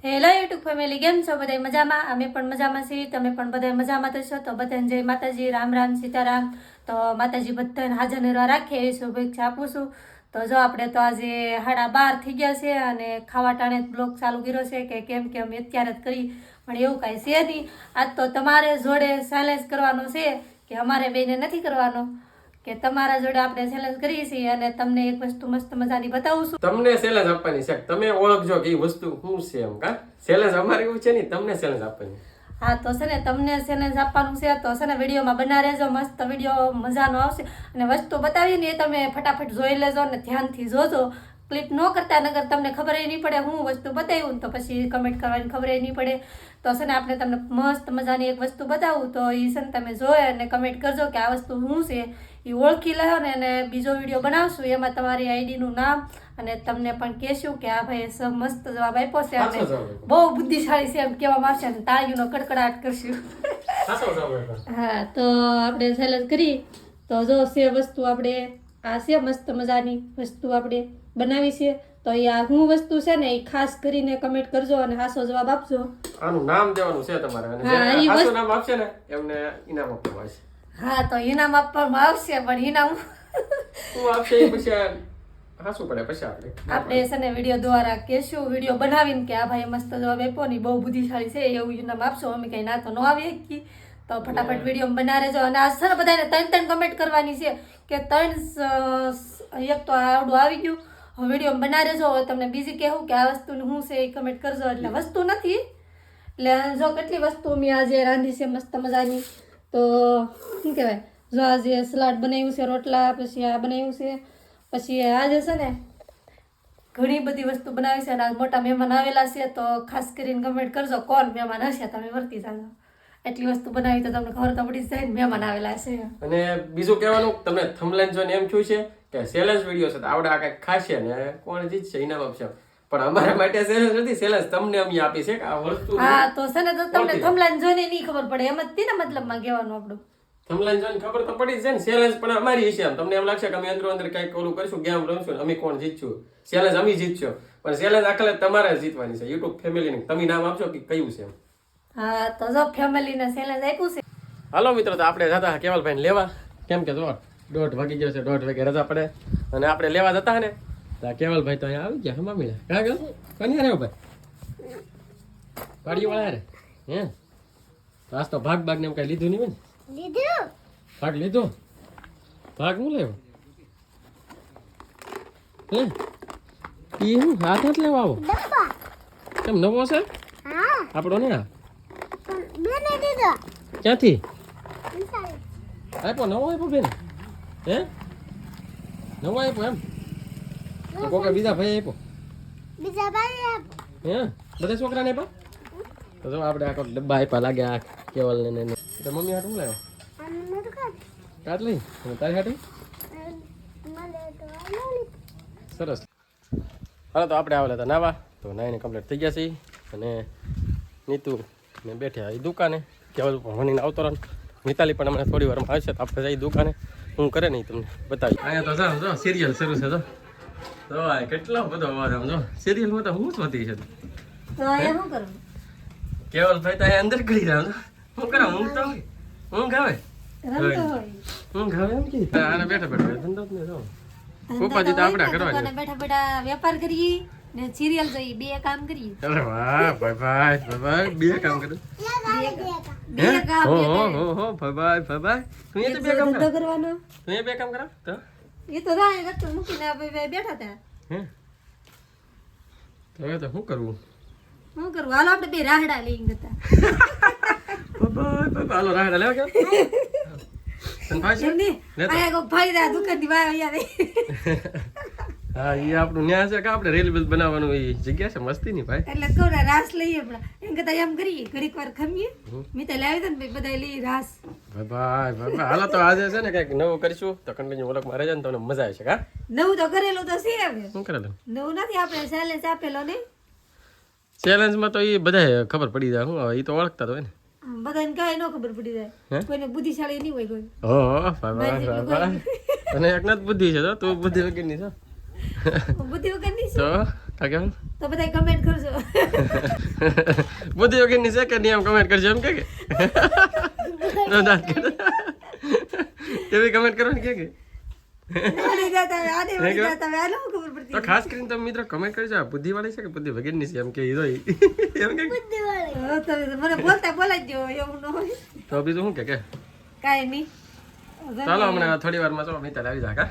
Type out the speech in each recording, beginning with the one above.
Hello YouTube family, કેમ છો? બધા મજામાં? અમે પણ મજામાં છીએ, તમે પણ બધા મજામાં થશો. તો બધાને જય માતાજી, રામ રામ, સીતારામ. તો માતાજી બધાને હાજર નિર્વાહ રાખે એવી શુભેચ્છા આપું છું. તો જો આપણે તો આજે 12:30 થઈ ગયા છે અને ખાવા ટાણે બ્લોગ ચાલુ કર્યો છે કે કેમ કે અમે અત્યારે જ કરી, પણ એવું કાંઈ છે નહીં. આજ તો તમારે જોડે ચેલેન્જ કરવાનો છે કે અમારે બેને નથી કરવાનો, કે તમારા જોડે આપણે ચેલેન્જ કરીએ છીએ અને તમને એક વસ્તુ મસ્ત મજાની બતાવું છું. તમને ચેલેન્જ આપવાની છે, તમે ઓળખજો કે એ વસ્તુ શું છે. એમ કા ચેલેન્જ અમારી એવું છે નહીં, તમને ચેલેન્જ આપવાની. હા તો છે ને તમને ચેલેન્જ આપવાનું છે, તો છે ને વિડીયોમાં બના રહેજો. મસ્ત વિડીયો મજાનો આવશે અને વસ્તુ બતાવીએ ને એ તમે ફટાફટ જોઈ લેજો ને ધ્યાનથી જોજો. ક્લિક ન કરતા, નગર તમને ખબર નહીં પડે હું વસ્તુ બતાવ્યું તો પછી કમેન્ટ કરવાની ખબર નહીં પડે. તો છે ને આપણે તમને મસ્ત મજાની એક વસ્તુ બતાવું તો એ છે ને તમે જોઈ અને કમેન્ટ કરજો કે આ વસ્તુ શું છે, એ ઓળખી લો ને. અને બીજો વિડીયો બનાવશું એમાં તમારી આઈડીનું નામ અને તમને પણ કહેશું કે આ ભાઈ મસ્ત જવાબ આપ્યો છે અને બહુ બુદ્ધિશાળી છે એમ કહેવામાં આવશે અને તાળીનો કડકડાટ કરશું. હા તો આપણે ચેલેન્જ કરી. તો જો છે વસ્તુ આપણે આ છે મસ્ત મજાની વસ્તુ આપણે બનાવી છે. તો એ આ હું વસ્તુ છે ને એ ખાસ કરીને કમેન્ટ કરજો અને હાસો જવાબ આપજો. આનું નામ દેવાનું છે તમારે અને જે હાસો નામ આપશે ને એમને ઇનામ આપવામાં આવશે. હા તો ઇનામ આપવામાં આવશે, પણ ઇનામ હું આપશે એ પછી હાસું પડે પછી આપણે છે ને વિડીયો દ્વારા કહેશું, વિડીયો બનાવીને કે આ ભાઈ મસ્ત જવાબ આપ્યો ને બહુ બુદ્ધિશાળી છે એવું ઇનામ આપશો. અમે કઈ ના તો ન આવી શકીએ. તો ફટાફટ વિડીયો બના રહેજો અને આ સર બધાને 3 કમેન્ટ કરવાની છે કે 3 એક તો આવડું આવી ગયું. વિડીયો બના રહેજો. તમને બીજી કહેવું કે આ વસ્તુનું શું છે એ કમેન્ટ કરજો. એટલે વસ્તુ નથી, એટલે જો કેટલી વસ્તુ મેં આજે રાંધી છે મસ્ત મજાની. તો શું કહેવાય, જો આજે સલાડ બનાવ્યું છે, રોટલા, પછી આ બનાવ્યું છે, પછી આજે છે ને ઘણી બધી વસ્તુ બનાવી છે અને આજ મોટા મહેમાન આવેલા છે. તો ખાસ કરીને કમેન્ટ કરજો કોણ મહેમાન હશે, તમે વર્તી જાજો. એટલી વસ્તુ બનાવી તો તમને ખબર તો પડી જાય ને મહેમાન આવેલા છે. અને બીજું કહેવાનું, તમને થંબનેલ જોઈને એમ થયું છે કે ચેલેન્જ વિડીયો છે તો આવડે આ કંઈક ખાશે ને કોણ જીતશે ઇનામ આપશે, પણ અમારા માટે ચેલેન્જ નથી, ચેલેન્જ તમને અમે આપી છે કે આ વસ્તુ. હા તો છે ને તો તમને થંબનેલ જોઈને નહીં ખબર પડે, એમ જ તેના મતલબમાં કહેવાનું આપણું. થંબનેલ જોઈને ખબર તો પડી જાય ને. ચેલેન્જ પણ અમારી હશે. તમને એમ લાગશે કે અમે અંદર કંઈક ઓલું કરીશું, ગેમ રમશું, અમે કોણ જીતશું, ચેલેન્જ અમે જીતશો, પણ ચેલેન્જ આખલે તમારે જીતવાની છે. યુટ્યુબ ફેમિલીને તમે નામ આપશો કે કયું છે. હા તો જો ફેમિલીને ચેલેન્જ આપ્યું છે. હાલો મિત્રો, તો આપણે જતા કેવલભાઈને લેવા, કેમ કે જો 1:30 વાગી ગયો છે, 1:30 વાગે રજા પડે અને આપણે લેવા જતા ને તો કેવલભાઈ તો અહીંયા આવી ગયા. હમણાં મળ્યા ક્યાં ગયો કન્યા રહ્યો ભાઈ પાડી વાળા રે હે. તો આજ તો ભાગ ને એમ કઈ લીધું નહીં હોય ને? લીધું. ભાગ લીધો? ભાગ હું લેવો હે? ઈ હું હાથ હાથ લેવા આવો કેમ? નવો છે આપણો ને? આ ક્યાંથી આપ્યો? નવો આપ્યો બેન? હે નવો આપ્યો એમ? કોઈ બીજા ભાઈ આપ્યો? હે બધા છોકરાને આપ્યો? તો જો આપણે આખો ડબ્બા આપ્યા લાગે આ કેવલ ને. તો મમ્મી હાટું લાવ્યો કાટલી તારી હાટું? સરસ. હાલો તો આપણે આવેલા હતા નાવા, તો નાઈને કમ્પ્લીટ થઈ ગયા છીએ અને નીતુ ને બેઠા એ દુકાને. કેવલ ભણીને આવતો રહે. મિતાલી પણ હમણાં થોડી વારમાં આવશે તો આપણે જઈ દુકાને. હું કરે નહીં તમને બતાવી. અહીંયા તો જો સિરિયલ શરૂ છે. તો કેટલો બધો અવાજ આમ જો સિરિયલમાં તો હું જ વધી છે. તો અહીંયા શું કરવું? કેવલભાઈ તો અહીંયા અંદર કરી રહ્યા. શું કરે? ઊંઘ તો ઊંઘ આવે, ઊંઘ આવે એમ કે આને બેઠા બેઠા ધંધો જ નહીં. જો પપ્પાજી તો આપણે કરવા બેઠા બેઠા વેપાર કરીએ ને સિરિયલ જોઈએ, બે કામ કરીએ. અરે વાહ ભાઈ ભાઈ બે કામ કરે. બે કામ હો ભાઈ તું એ તો બે કામ ધંધો કરવાનો. તું એ બે કામ કરા તો એ તો રાય રસ્તો મૂકીને આપણે બેઠા હતા. હે તો હવે તો શું કરવું? શું કરવું? હાલો આપણે બે રાહડા લઈને હતા. ભાઈ હાલો રાહડા લેવા કે હા એ આપણું ન્યા છે કે આપણે રેલ બનાવવાનું એ જગ્યા છે મસ્તી ની ભાઈ. એટલે કહું રાસ લઈએ એમ કરતા એમ કરીએ, ઘડીક વાર ખમીએ. મેં તો લાવી ને બધા લઈ રાસ. ભાઈ હાલો તો આજે છે ને કઈક નવું કરીશું તો કન્ટિન્યુ વ્લોગમાં રહેજો ને તમને મજા આવશે. કા નવું તો કરેલું તો છે હવે. શું કરેલું? નવું નથી, આપણે ચેલેન્જ આપેલો ને. ચેલેન્જમાં તો એ બધા ખબર પડી જાય. હું એ તો ઓળખતા તો હોય ને બધાને કાંઈ ન ખબર પડી જાય. કોઈને બુદ્ધિશાળી નહીં હોય કોઈ. ભાઈ અને એક જ બુદ્ધિ છે તો તું બુદ્ધિ વગરની છો. બુદ્ધિ વગરની તો કેમ તો બધા કમેન્ટ કરજો. બુદ્ધિ વગરની છે કે નિયમ કમેન્ટ કરજો એમ કે કેવી કમેન્ટ કરવાની કે વળી જાતા હવે આને વળી જાતા હવે આને શું ખબર પડતી. તો ખાસ કરીને તમે મિત્રો કમેન્ટ કરજો આ બુદ્ધિ વાળી છે કે બુદ્ધિ વગરની છે એમ કે હીરો એમ કે હા, તો મને બોલતા બોલાઈ ગયો એવું ન હોય. તો બીજું શું કે કાંઈ નહીં. ચાલો હમણાં થોડી વારમાં ચાલો મિતાલ આવી જા કા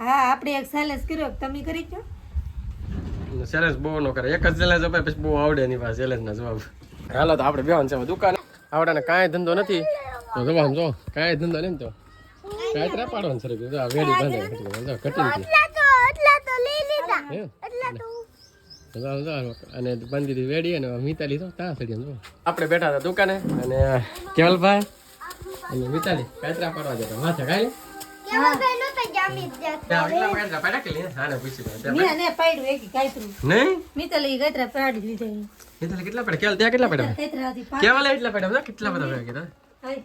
હા આપણે એક સાયલેન્સ કર્યો તમે કરી છો. ચેલેન્જ બહુ ન કરે એક જ ચેલેન્જ અપાય પછી બહુ આવડે એની પાસે ચેલેન્જ ના જવાબ હાલો તો આપણે બેવાનું છે દુકાને આવડાને કાંઈ ધંધો નથી તો જવાનું જો કાંઈ ધંધો નહીં તો કાંઈ ત્રા પાડવાનું છે વેડી બાંધે કટી અને બાંધી દીધી વેડી અને મિતાલી તો ત્યાં સડી જો આપણે બેઠા હતા દુકાને અને કેવલભાઈ અને મિતાલી કાંતરા પાડવા જતા માથે કાંઈ મેં ને પાડ્યું એક કાયતરું નહીં મિતાલી કાયતરા પાડી દીધા. મિતાલી કેટલા પડ્યા કેવલ ત્યાં કેટલા પડ્યા કાયતરાથી કેવલ એટલા પડ્યા બધા કેટલા બધા કીધા હાય.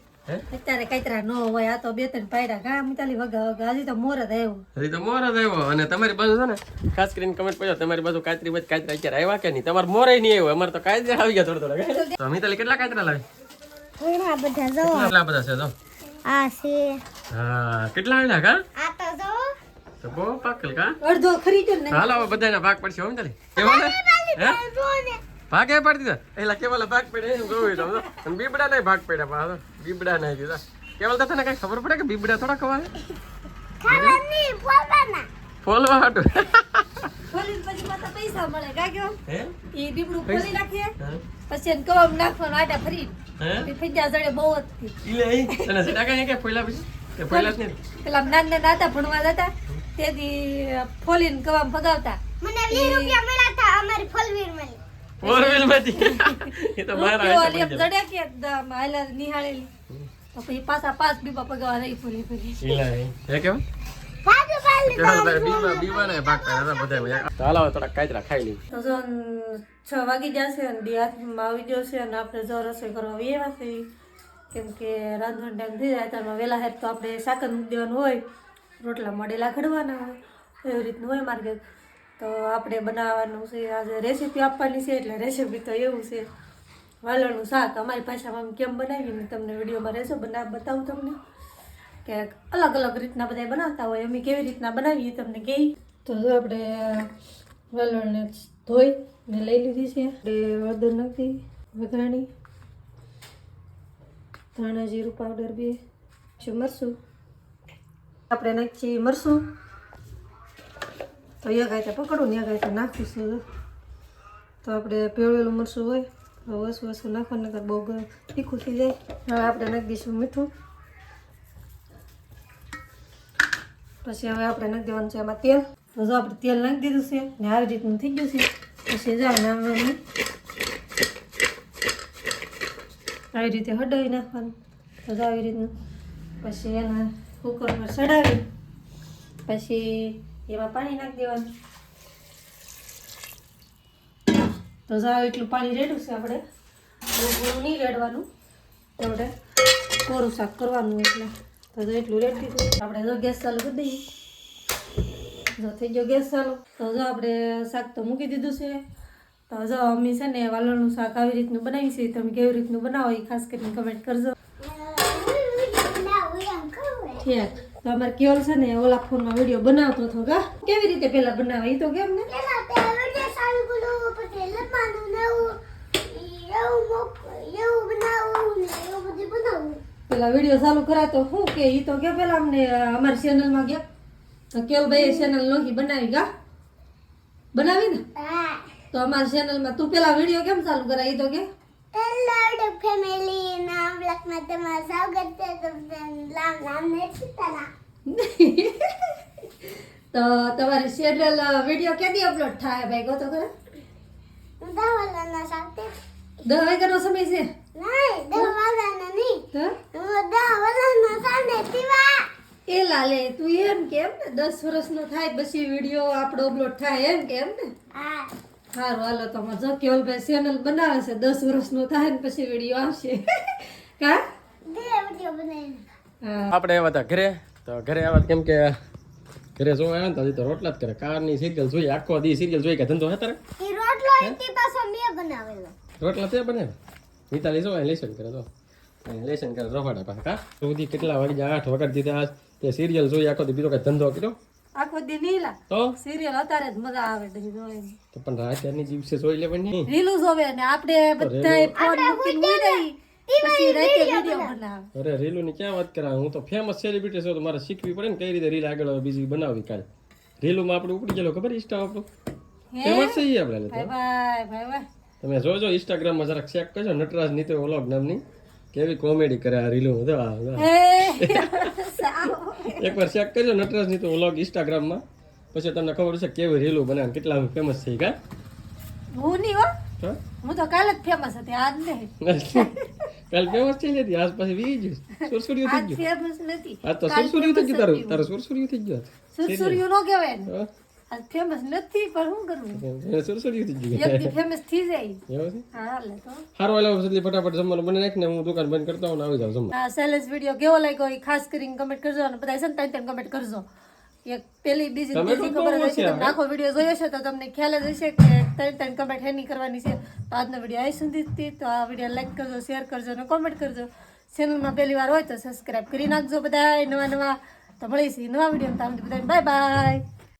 અત્યારે કાયતરા નો હોય આ તો બે ત્રણ પાડ્યા કા મિતાલી વગા વગા હજી તો મોર જ આવ્યો. હજી તો મોર જ આવ્યો અને તમારી બાજુ છે ને ખાસ કરીને કમેન્ટ પડ્યો તમારી બાજુ કાતરી બધ કાતરા અત્યારે આવ્યા કે નહીં તમારે મોરે નહીં આવ્યો અમારે તો કાતરા આવી ગયા થોડા થોડા તો મિતાલી કેટલા કાતરા લાવી ઘણા બધા જો કેટલા બધા છે જો આ છે હા કેટલા આવ્યા કા આ તો જો તો બહુ પાકલ કા અડધો ખરીદ્યો ને હાલો હવે બધાના ભાગ પડશે હો મિતાલી કેવા હે જોને ભાગ એ પાડી દીધા એલા કેવલ ભાગ પડે એમ જોયું તો અને બીબડા નહીં ભાગ પડ્યા પાછો બીબડા નહીં દીધા કેવલ તો તને કઈ ખબર પડે કે બીબડા થોડા ખવાય ખાવા નહીં બોલવાના ફોલવા હાટું ખોલીને પછી પાછા પૈસા મળે કા કેવો હે એ દીપડું ખોલી નાખીએ હા? પછી એને કવામ નાખવાનું આટા ફરી હે ફીજા જડે બહુ જ થી. ઈલે ઈ તને સેટા કઈ કે ફોઈલા પછી કે ફોઈલા જ નહીં પેલા નાના નાતા ભણવા જતા તેથી ફોલીને કવામ ભગાવતા. મને 20 રૂપિયા મળ્યા હતા અમારી ફોલવીર મળી ફોર વ્હીલ માંથી એ તો બહાર કેવો આવી લેપ જડે કે હાલા નિહાળેલી તો પછી પાછા 5 બીબા પગાવા રહી ફોલી ફોલી. ઈલે હે કેમ ભાગો ભાગો કેવલ ભાઈ બીબા બીબા ને ભાગ પડ્યા હતા બધા તો હાલો હવે થોડા કાતરા ખાઈ લઈ તો જો 6 વાગી જશે અને દી હાથમાં આવી જશે અને આપણે જો રસોઈ કરવા વેવા છે કેમ કે રાંધવાનો ટાઈમ થઈ જાય તો વહેલા હેત તો આપણે શાક જ મૂકી દેવાનું હોય રોટલા મોડેલા ઘડવાના હોય એવી રીતનું હોય માર્કેટ તો આપણે બનાવવાનું છે આજે રેસીપી આપવાની છે એટલે રેસીપી તો એવું છે વાલોળનું શાક અમારી ભાષામાં અમે કેમ બનાવીએ મેં તમને વિડીયોમાં રહેશો બતાવું તમને કે અલગ અલગ રીતના બધા બનાવતા હોય અમે કેવી રીતના બનાવીએ તમને કહી તો જો આપણે વાલોળને ધોઈ ને લઈ લીધી છે આપણે હળદર નાખી વઘાણી ધાણા જીરું પાવડર બે છે મરચું આપણે નાખીએ મરચું તો એક ગાય પકડું ને એક ગાય નાખું છું તો આપણે પેળવેલું મરચું હોય વસું વસું નાખવાનું નકર બહુ તીખું થઈ જાય હવે આપણે નાખી દઈશું મીઠું પછી હવે આપણે નાખી દેવાનું છે એમાં તેલ તો જો આપણે તેલ નાખી દીધું છે ને આવી રીતનું થઈ ગયું છે પછી જાય ને આવી રીતે હડાવી નાખવાનું તો જો આવી રીતનું પછી એને કુકરમાં ચડાવી પછી એમાં પાણી નાખી દેવાનું તો જો એટલું પાણી રેડ્યું છે આપણે બહુ નહીં રેડવાનું આપણે કોરું શાક કરવાનું એટલે તો જો એટલું રેડી દીધું આપણે જો ગેસ ચાલુ કરી દઈએ જો થઈ ગયો ગેસ ચાલુ તો જો આપણે શાક તો મૂકી દીધું છે તો જો અમે છે ને વાલોળનું શાક આવી રીતનું બનાવી છે તમે કેવી રીતનું બનાવો એ ખાસ કરીને કમેન્ટ કરજો ઠીક તો અમારે કેવલ છે ને ઓલા ફોનમાં વિડીયો બનાવતો હતો કા કેવી રીતે પેલા બનાવે એ તો કેમ ને પેલા તે વિડિયો ચાલુ કરો પછી લખવાનું ને એવું બનાવું ને એવું બધું બનાવું પેલા વિડીયો ચાલુ કરાતો શું કે એ તો કે પેલા અમને અમારી ચેનલમાં ગયા તો કેવલભાઈ ચેનલ નોખી બનાવી ગા બનાવી ને હા તો અમારી ચેનલમાં તું પેલા વિડીયો કેમ ચાલુ કરાય એ તો કે હેલો ફેમિલી નામ લખમાં તમારું સ્વાગત છે તમને નામ ને સીતાના તો તમારી ચેનલ વિડીયો ક્યાંથી અપલોડ થાય ભાઈ કહો તો ખરા દવાલાના સાથે 10 વાગ્યાનો સમય છે નહીં દવાલાના નહીં તો દવાલાના સાથે પીવા એ લાલે તું એમ કેમ ને 10 વર્ષનો થાય પછી વિડીયો આપણો અપલોડ થાય એમ કેમ ને હા સારું હાલો તો જો કેવલભાઈ ચેનલ બનાવે છે 10 વર્ષનો થાય ને પછી વિડીયો આવશે કા દે વિડિયો બનાવીને હા આપણે આવ્યા હતા ઘરે તો ઘરે આવ્યા કેમ કે ઘરે જોવા આવ્યા ને તો હજી તો રોટલા જ કરે કારની સિરિયલ જોઈ આખો દી સિરિયલ જોઈ કે ધંધો હે તારે ઈ રોટલો એથી પાછો મેં બનાવેલો. રોટલા તે બને મિતાલી જો લેસન કરે તો લેસન કરે રફાડા પાસે કા સુધી કેટલા વાગે 8 વગર દીધા તે સિરિયલ જોઈ આખો દી બીજો કઈ ધંધો કર્યો આખો દી નીલા તો સિરિયલ અત્યારે જ મજા આવે બધી જોવાની. તો પણ રાતની દિવસે જોઈ લેવાની રીલું જોવે ને આપણે બધાય ફોન મૂકીને ઉઈ રહી પછી રાતે વિડિયો બનાવે. અરે રીલુ ની ક્યાં વાત કરા હું તો ફેમસ સેલિબ્રિટી છું તો મારે શીખવી પડે ને કઈ રીતે રીલ આગળ બીજી બનાવવી કાલ રીલુમાં આપણે ઉપડી ગયેલો ખબર ઇન્સ્ટા આપણું ફેમસ છે ઈ આપણે ભાઈ ભાઈ ભાઈ ભાઈ તમે જોજો ઇન્સ્ટાગ્રામમાં જરાક ચેક કરજો નટરાજ નીતે વ્લોગ નામની કેવી કોમેડી કરે આ રીલું જો હે સાવ એકવાર ચેક કરજો નટરાજ નીતે વ્લોગ ઇન્સ્ટાગ્રામમાં પછી તમને ખબર છે કેવી રીલું બનાવે કેટલા ફેમસ છે કા હું નહીં હો હા હું તો કાલે જ ફેમસ હતી આજ નહીં. કાલ ફેમસ થઈ જતી આજ પછી વી ગયું સુરસુરિયું આજ થઈ ગયું ફેમસ નથી. આ તો સુરસુરિયું થઈ ગયું તારું સુરસુરિયું થઈ ગયું સુરસુરિયું નો કહેવાય ને. હા? આજ ફેમસ નથી પણ શું કરવું સુરસુરિયું થઈ ગયું એક દી ફેમસ થઈ જાય. એવું છે હા લે તો હારો વાલો સુધી ફટાફટ જમવાનું બને નાખ ને હું દુકાન બંધ કરતા હું આવી જાઉં જમવા આ સેલેસ વિડિયો કેવો લાગ્યો એ ખાસ કરીને કમેન્ટ કરજો અને બધા છે ને ત્રણ કમેન્ટ કરજો. એક પેલી બીજી Comment ત્રીજી તો ખબર બહુ હશે છે, તમને આખો વિડિયો જોયો છે તો તમને ખ્યાલ જ હશે કે ત્રણ કમેન્ટ હેની કરવાની છે. તો આજનો વિડિયો અહીં સુધી જ હતી. તો આ વિડિયો લાઈક કરજો શેર કરજો અને કોમેન્ટ કરજો. ચેનલમાં પહેલી વાર હોય તો સબસ્ક્રાઇબ કરી નાખજો બધા નવા તો મળીશું નવા વિડીયો. ત્યાં સુધી બધાને બાય બાય.